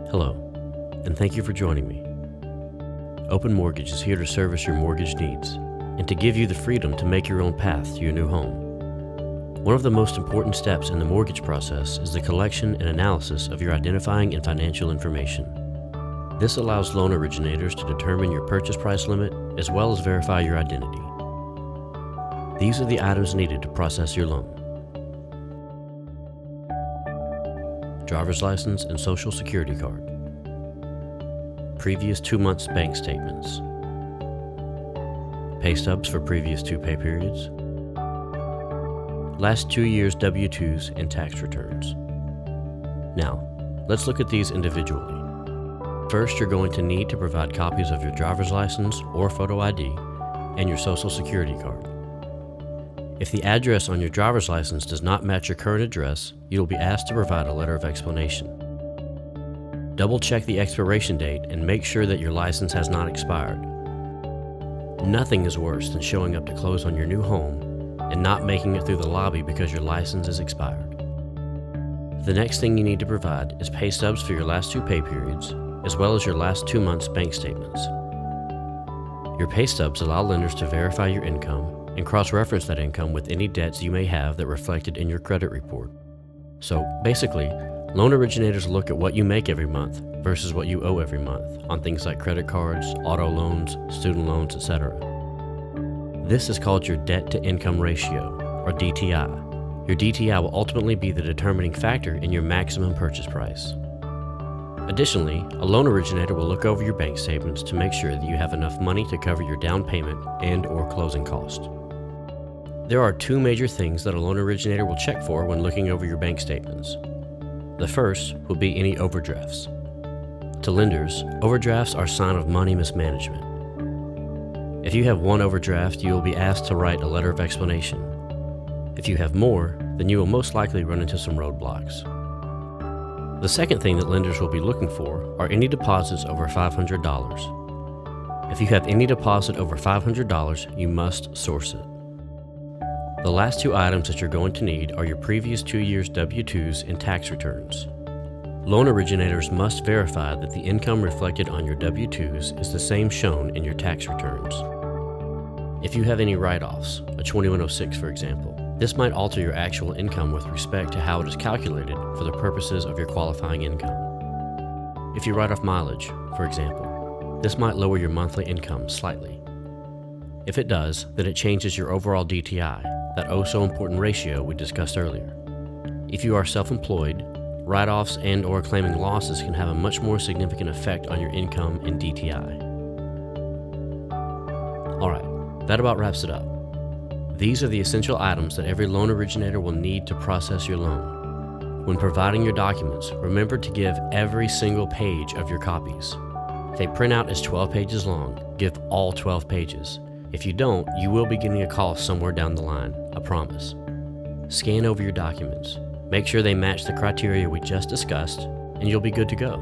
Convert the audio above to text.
Hello, and thank you for joining me. Open Mortgage is here to service your mortgage needs and to give you the freedom to make your own path to your new home. One of the most important steps in the mortgage process is the collection and analysis of your identifying and financial information. This allows loan originators to determine your purchase price limit as well as verify your identity. These are the items needed to process your loan: driver's license and social security card, previous 2 months bank statements, pay stubs for previous 2 pay periods, last 2 years W-2s and tax returns. Now, let's look at these individually. First, you're going to need to provide copies of your driver's license or photo ID and your social security card. If the address on your driver's license does not match your current address, you'll be asked to provide a letter of explanation. Double check the expiration date and make sure that your license has not expired. Nothing is worse than showing up to close on your new home and not making it through the lobby because your license is expired. The next thing you need to provide is pay stubs for your last 2 pay periods, as well as your last 2 months bank statements. Your pay stubs allow lenders to verify your income and cross-reference that income with any debts you may have that reflected in your credit report. So basically, loan originators look at what you make every month versus what you owe every month on things like credit cards, auto loans, student loans, etc. This is called your debt-to-income ratio, or DTI. Your DTI will ultimately be the determining factor in your maximum purchase price. Additionally, a loan originator will look over your bank statements to make sure that you have enough money to cover your down payment and/or closing cost. There are 2 major things that a loan originator will check for when looking over your bank statements. The first will be any overdrafts. To lenders, overdrafts are a sign of money mismanagement. If you have 1 overdraft, you will be asked to write a letter of explanation. If you have more, then you will most likely run into some roadblocks. The second thing that lenders will be looking for are any deposits over $500. If you have any deposit over $500, you must source it. The last 2 items that you're going to need are your previous 2 years W-2s and tax returns. Loan originators must verify that the income reflected on your W-2s is the same shown in your tax returns. If you have any write-offs, a 2106 for example, this might alter your actual income with respect to how it is calculated for the purposes of your qualifying income. If you write off mileage, for example, this might lower your monthly income slightly. If it does, then it changes your overall DTI, that oh-so-important ratio we discussed earlier. If you are self-employed, write-offs and/or claiming losses can have a much more significant effect on your income and DTI. Alright, that about wraps it up. These are the essential items that every loan originator will need to process your loan. When providing your documents, remember to give every single page of your copies. If a printout is 12 pages long, give all 12 pages. If you don't, you will be getting a call somewhere down the line, I promise. Scan over your documents. Make sure they match the criteria we just discussed, and you'll be good to go.